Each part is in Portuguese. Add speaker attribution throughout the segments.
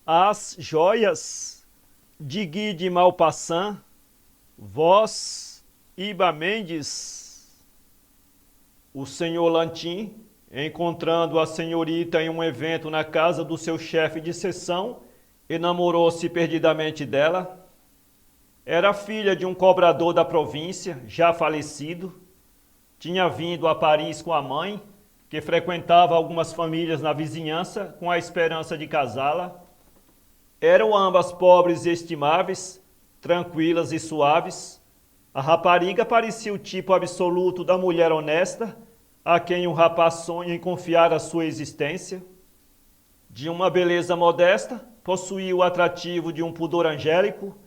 Speaker 1: As joias de Guy de Maupassant, voz Iba Mendes. O senhor Lantin, encontrando a senhorita em um evento na casa do seu chefe de seção, enamorou-se perdidamente dela. Era filha de um cobrador da província, já falecido. Tinha vindo a Paris com a mãe, que frequentava algumas famílias na vizinhança com a esperança de casá-la. Eram ambas pobres e estimáveis, tranquilas e suaves. A rapariga parecia o tipo absoluto da mulher honesta, a quem um rapaz sonha em confiar a sua existência. De uma beleza modesta, possuía o atrativo de um pudor angélico,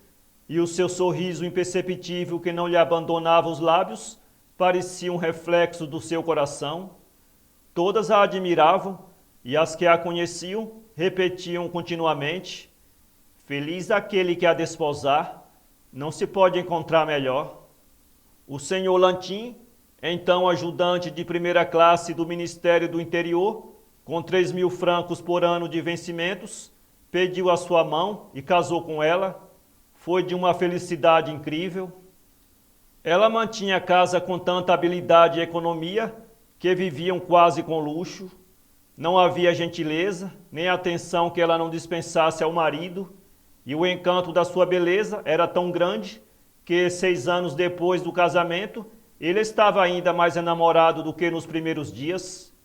Speaker 1: e o seu sorriso imperceptível que não lhe abandonava os lábios parecia um reflexo do seu coração. Todas a admiravam, e as que a conheciam repetiam continuamente: feliz aquele que a desposar, não se pode encontrar melhor. O senhor Lantin, então ajudante de primeira classe do Ministério do Interior, com 3.000 francos por ano de vencimentos, pediu a sua mão e casou com ela. Foi de uma felicidade incrível. Ela mantinha a casa com tanta habilidade e economia que viviam quase com luxo. Não havia gentileza, nem atenção que ela não dispensasse ao marido, e o encanto da sua beleza era tão grande que 6 anos depois do casamento, ele estava ainda mais enamorado do que nos primeiros dias.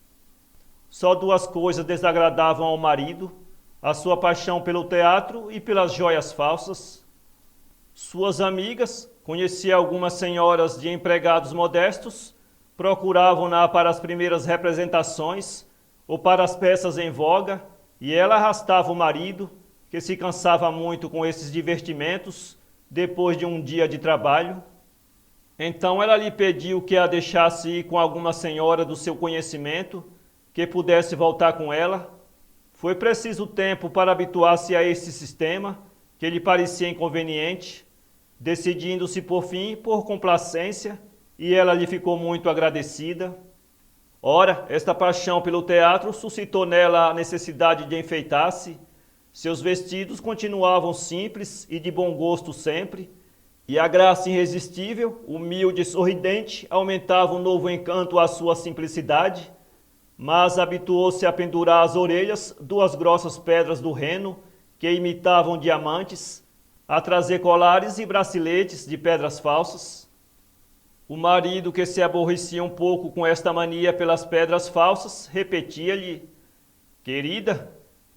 Speaker 1: Só 2 coisas desagradavam ao marido: a sua paixão pelo teatro e pelas joias falsas. Suas amigas, conhecia algumas senhoras de empregados modestos, procuravam-na para as primeiras representações ou para as peças em voga, e ela arrastava o marido, que se cansava muito com esses divertimentos depois de um dia de trabalho. Então ela lhe pediu que a deixasse ir com alguma senhora do seu conhecimento, que pudesse voltar com ela. Foi preciso tempo para habituar-se a esse sistema, que lhe parecia inconveniente, decidindo-se por fim por complacência, e ela lhe ficou muito agradecida. Ora, esta paixão pelo teatro suscitou nela a necessidade de enfeitar-se. Seus vestidos continuavam simples e de bom gosto sempre, e a graça irresistível, humilde e sorridente, aumentava um novo encanto à sua simplicidade. Mas habituou-se a pendurar às orelhas 2 grossas pedras do Reno, que imitavam diamantes, a trazer colares e braceletes de pedras falsas. O marido, que se aborrecia um pouco com esta mania pelas pedras falsas, repetia-lhe: querida,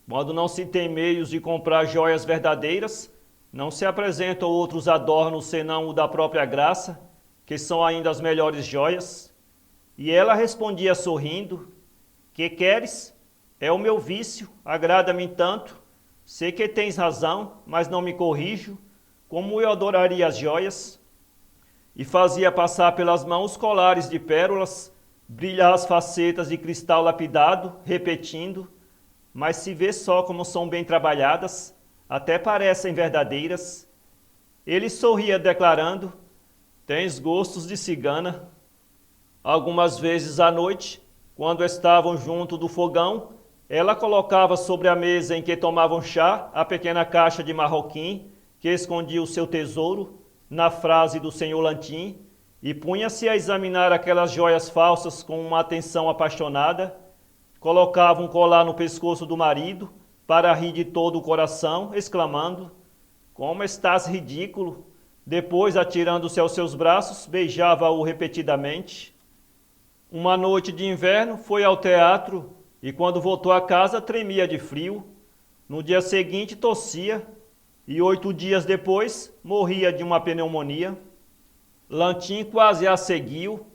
Speaker 1: quando não se tem meios de comprar joias verdadeiras, não se apresentam outros adornos senão o da própria graça, que são ainda as melhores joias. E ela respondia sorrindo: que queres? É o meu vício, agrada-me tanto. Sei que tens razão, mas não me corrijo. Como eu adoraria as joias. E fazia passar pelas mãos colares de pérolas, brilhar as facetas de cristal lapidado, repetindo: mas se vê só como são bem trabalhadas, até parecem verdadeiras. Ele sorria declarando: tens gostos de cigana. Algumas vezes à noite, quando estavam junto do fogão, ela colocava sobre a mesa em que tomavam chá a pequena caixa de marroquim que escondia o seu tesouro, na frase do senhor Lantin, e punha-se a examinar aquelas joias falsas com uma atenção apaixonada. Colocava um colar no pescoço do marido para rir de todo o coração, exclamando: como estás ridículo! Depois, atirando-se aos seus braços, beijava-o repetidamente. Uma noite de inverno foi ao teatro e quando voltou a casa tremia de frio. No dia seguinte tossia e 8 dias depois morria de uma pneumonia. Lantin quase a seguiu.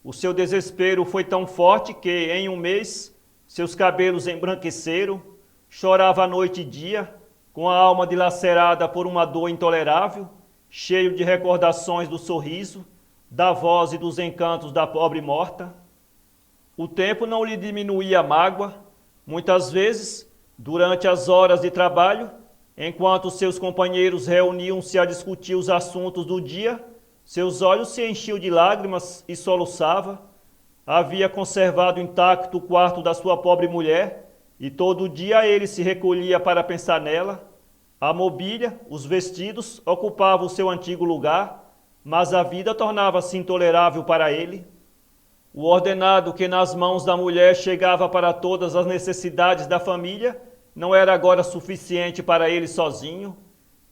Speaker 1: O seu desespero foi tão forte que, em um mês, seus cabelos embranqueceram. Chorava noite e dia, com a alma dilacerada por uma dor intolerável, cheio de recordações do sorriso, da voz e dos encantos da pobre morta. O tempo não lhe diminuía a mágoa. Muitas vezes, durante as horas de trabalho, enquanto seus companheiros reuniam-se a discutir os assuntos do dia, seus olhos se enchiam de lágrimas e soluçava. Havia conservado intacto o quarto da sua pobre mulher, e todo dia ele se recolhia para pensar nela. A mobília, os vestidos, ocupavam o seu antigo lugar, mas a vida tornava-se intolerável para ele. O ordenado que nas mãos da mulher chegava para todas as necessidades da família não era agora suficiente para ele sozinho,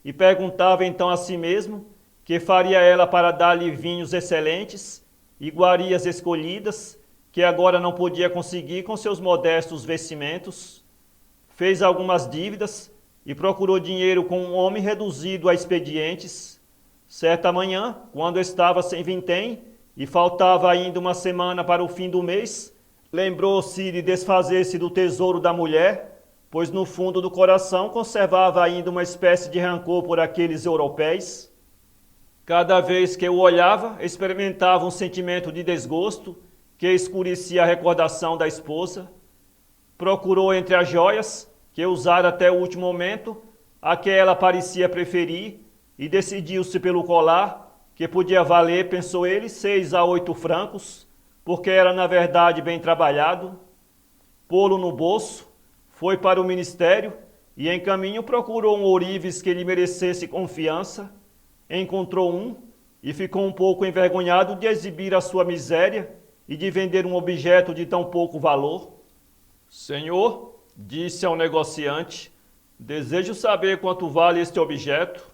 Speaker 1: e perguntava então a si mesmo que faria ela para dar-lhe vinhos excelentes, iguarias escolhidas, que agora não podia conseguir com seus modestos vestimentos. Fez algumas dívidas e procurou dinheiro com um homem reduzido a expedientes. Certa manhã, quando estava sem vintém e faltava ainda uma semana para o fim do mês, lembrou-se de desfazer-se do tesouro da mulher, pois no fundo do coração conservava ainda uma espécie de rancor por aqueles europeus. Cada vez que o olhava, experimentava um sentimento de desgosto que escurecia a recordação da esposa. Procurou entre as joias, que usara até o último momento, a que ela parecia preferir, e decidiu-se pelo colar, que podia valer, pensou ele, 6 a 8 francos, porque era na verdade bem trabalhado. Pô-lo no bolso, foi para o ministério e em caminho procurou um ourives que lhe merecesse confiança. Encontrou um e ficou um pouco envergonhado de exibir a sua miséria e de vender um objeto de tão pouco valor. Senhor, disse ao negociante, desejo saber quanto vale este objeto.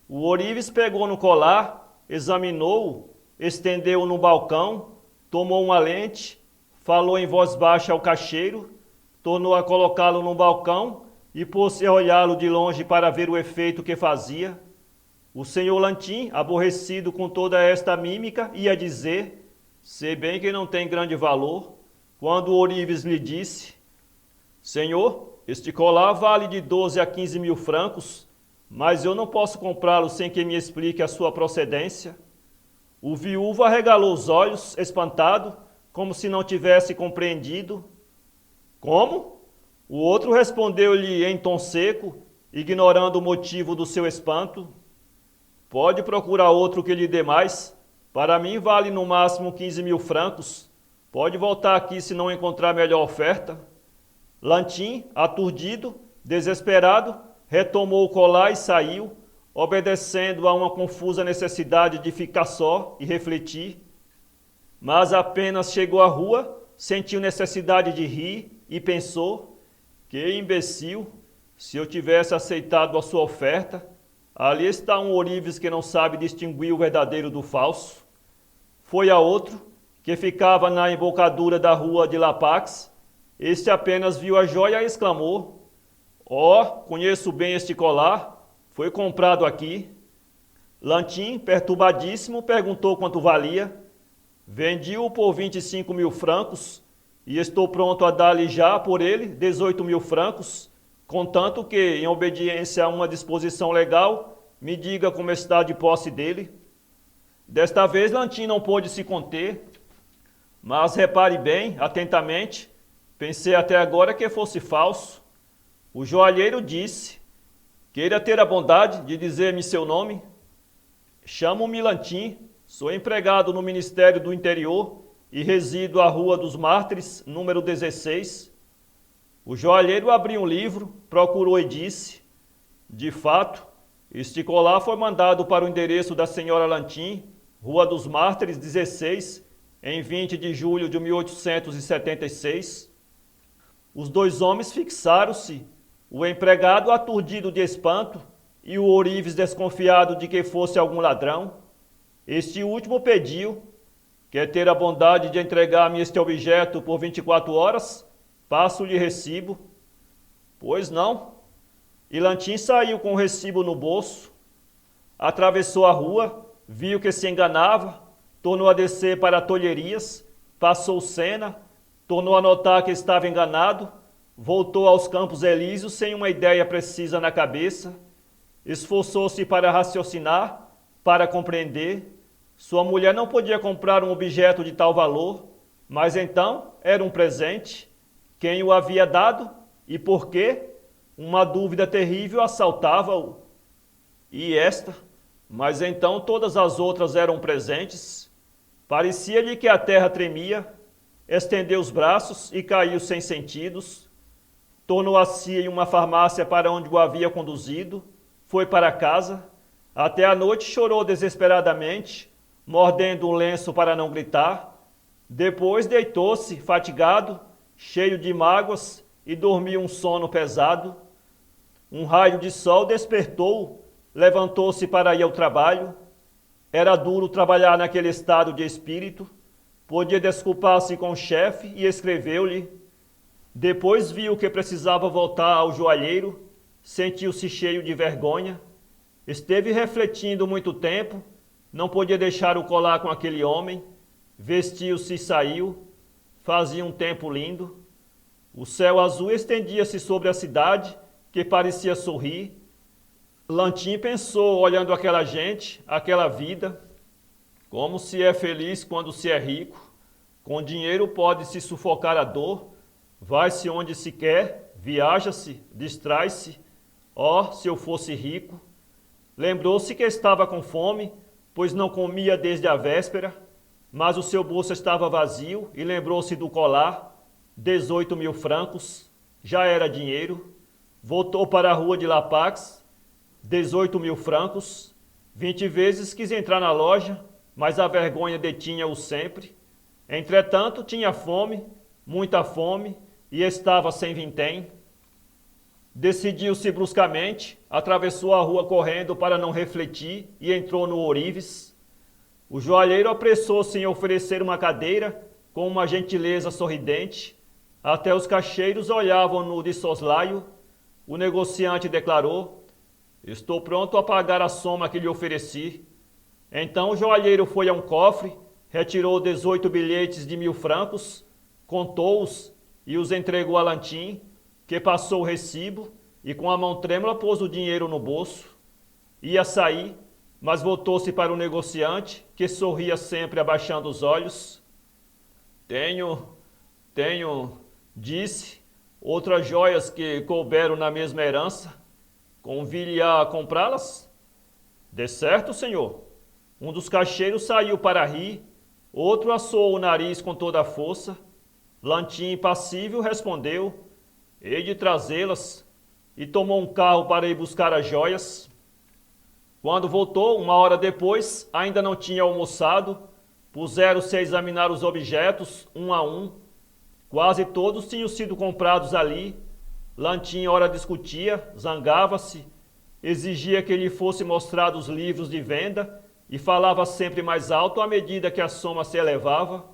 Speaker 1: O ourives pegou no colar, examinou-o, estendeu-o no balcão, tomou uma lente, falou em voz baixa ao caixeiro, tornou a colocá-lo no balcão e pôs-se a olhá-lo de longe para ver o efeito que fazia. O senhor Lantin, aborrecido com toda esta mímica, ia dizer, sei bem que não tem grande valor, quando o ourives lhe disse, Senhor, este colar vale de 12 a 15 mil francos, mas eu não posso comprá-lo sem que me explique a sua procedência. O viúvo arregalou os olhos, espantado, como se não tivesse compreendido. Como? O outro respondeu-lhe em tom seco, ignorando o motivo do seu espanto. Pode procurar outro que lhe dê mais. Para mim vale no máximo 15 mil francos. Pode voltar aqui se não encontrar melhor oferta. Lantin, aturdido, desesperado, retomou o colar e saiu, obedecendo a uma confusa necessidade de ficar só e refletir. Mas apenas chegou à rua, sentiu necessidade de rir e pensou, que imbecil, se eu tivesse aceitado a sua oferta, ali está um ourives que não sabe distinguir o verdadeiro do falso. Foi a outro, que ficava na embocadura da rua de Lapax. Este apenas viu a joia e exclamou, ó, conheço bem este colar, foi comprado aqui. Lantin, perturbadíssimo, perguntou quanto valia. Vendi-o por 25 mil francos e estou pronto a dar-lhe já por ele 18 mil francos, contanto que, em obediência a uma disposição legal, me diga como está de posse dele. Desta vez Lantin não pôde se conter, mas repare bem, atentamente, pensei até agora que fosse falso. O joalheiro disse, queira ter a bondade de dizer-me seu nome. Chamo-me Lantin, sou empregado no Ministério do Interior e resido à Rua dos Mártires, número 16. O joalheiro abriu um livro, procurou e disse, de fato, este colar foi mandado para o endereço da senhora Lantin, Rua dos Mártires, 16, em 20 de julho de 1876. Os dois homens fixaram-se, o empregado aturdido de espanto e o ourives desconfiado de que fosse algum ladrão. Este último pediu, quer ter a bondade de entregar-me este objeto por 24 horas? Passo-lhe recibo. Pois não. E Lantin saiu com o recibo no bolso, atravessou a rua, viu que se enganava, tornou a descer para Tolherias, passou Sena, tornou a notar que estava enganado, voltou aos Campos Elíseos sem uma ideia precisa na cabeça, esforçou-se para raciocinar, para compreender. Sua mulher não podia comprar um objeto de tal valor, mas então era um presente. Quem o havia dado e por quê? Uma dúvida terrível assaltava-o. E esta? Mas então todas as outras eram presentes. Parecia-lhe que a terra tremia, estendeu os braços e caiu sem sentidos. tornou-se em uma farmácia para onde o havia conduzido, foi para casa, até a noite chorou desesperadamente, mordendo um lenço para não gritar. Depois deitou-se, fatigado, cheio de mágoas, e dormiu um sono pesado. Um raio de sol despertou, levantou-se para ir ao trabalho. Era duro trabalhar naquele estado de espírito. Podia desculpar-se com o chefe e escreveu-lhe. Depois viu que precisava voltar ao joalheiro, sentiu-se cheio de vergonha. Esteve refletindo muito tempo, não podia deixar o colar com aquele homem. Vestiu-se e saiu. Fazia um tempo lindo. O céu azul estendia-se sobre a cidade, que parecia sorrir. Lantim pensou, olhando aquela gente, aquela vida, como se é feliz quando se é rico. Com dinheiro pode-se sufocar a dor, vai-se onde se quer, viaja-se, distrai-se. Oh, se eu fosse rico! Lembrou-se que estava com fome, pois não comia desde a véspera, mas o seu bolso estava vazio e lembrou-se do colar, 18.000 francos, já era dinheiro. Voltou para a rua de La Pax, 18.000 francos. 20 vezes quis entrar na loja, mas a vergonha detinha-o sempre. Entretanto, tinha fome, muita fome, e estava sem vintém. Decidiu-se bruscamente, atravessou a rua correndo para não refletir e entrou no ourives. O joalheiro apressou-se em oferecer uma cadeira com uma gentileza sorridente. Até os caixeiros olhavam-no de soslaio. O negociante declarou: estou pronto a pagar a soma que lhe ofereci. Então o joalheiro foi a um cofre, retirou 18 bilhetes de 1.000 francos, contou-os e os entregou a Lantim, que passou o recibo e com a mão trêmula pôs o dinheiro no bolso. Ia sair, mas voltou-se para o negociante, que sorria sempre abaixando os olhos. Tenho, disse, outras joias que couberam na mesma herança. Convide a comprá-las? De certo, senhor. Um dos caixeiros saiu para rir, outro assou o nariz com toda a força. Lantim, impassível, respondeu: hei de trazê-las, e tomou um carro para ir buscar as joias. Quando voltou, 1 hora depois, ainda não tinha almoçado. Puseram-se a examinar os objetos, um a um. Quase todos tinham sido comprados ali. Lantim ora discutia, zangava-se, exigia que lhe fosse mostrado os livros de venda e falava sempre mais alto à medida que a soma se elevava.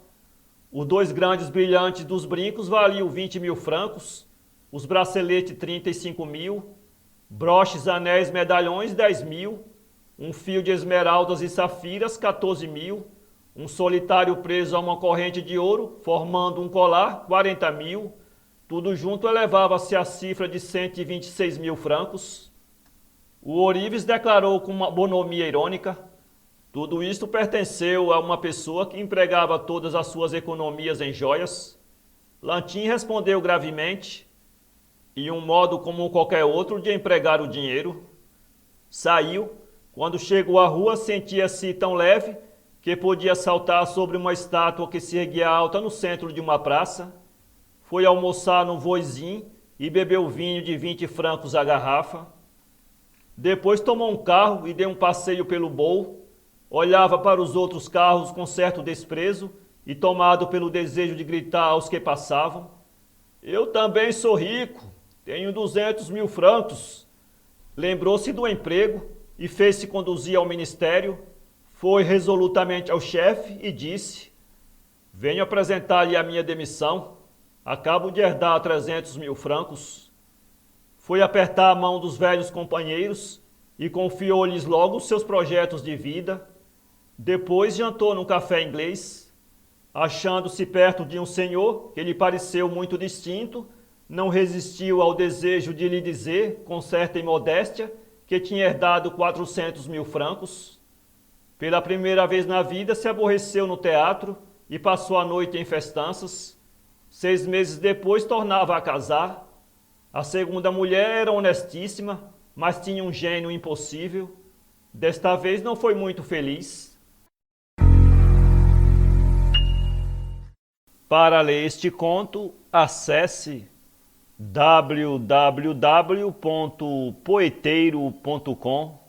Speaker 1: Os 2 grandes brilhantes dos brincos valiam 20.000 francos, os braceletes 35.000, broches, anéis, medalhões 10.000, um fio de esmeraldas e safiras 14.000, um solitário preso a uma corrente de ouro, formando um colar 40.000, tudo junto elevava-se a cifra de 126.000 francos. O ourives declarou com uma bonomia irônica: tudo isto pertenceu a uma pessoa que empregava todas as suas economias em joias. Lantim respondeu gravemente: e um modo como qualquer outro de empregar o dinheiro. Saiu. Quando chegou à rua, sentia-se tão leve que podia saltar sobre uma estátua que se erguia alta no centro de uma praça. Foi almoçar num voisin e bebeu vinho de 20 francos a garrafa. Depois tomou um carro e deu um passeio pelo Bowl. Olhava para os outros carros com certo desprezo e tomado pelo desejo de gritar aos que passavam: eu também sou rico, tenho 200.000 francos. Lembrou-se do emprego e fez-se conduzir ao ministério. Foi resolutamente ao chefe e disse: venho apresentar-lhe a minha demissão. Acabo de herdar 300.000 francos. Foi apertar a mão dos velhos companheiros e confiou-lhes logo os seus projetos de vida. Depois jantou num café inglês. Achando-se perto de um senhor que lhe pareceu muito distinto, não resistiu ao desejo de lhe dizer, com certa imodéstia, que tinha herdado 400.000 francos. Pela primeira vez na vida se aborreceu no teatro e passou a noite em festanças. 6 meses depois tornava a casar. A segunda mulher era honestíssima, mas tinha um gênio impossível. Desta vez não foi muito feliz. Para ler este conto, acesse www.poeteiro.com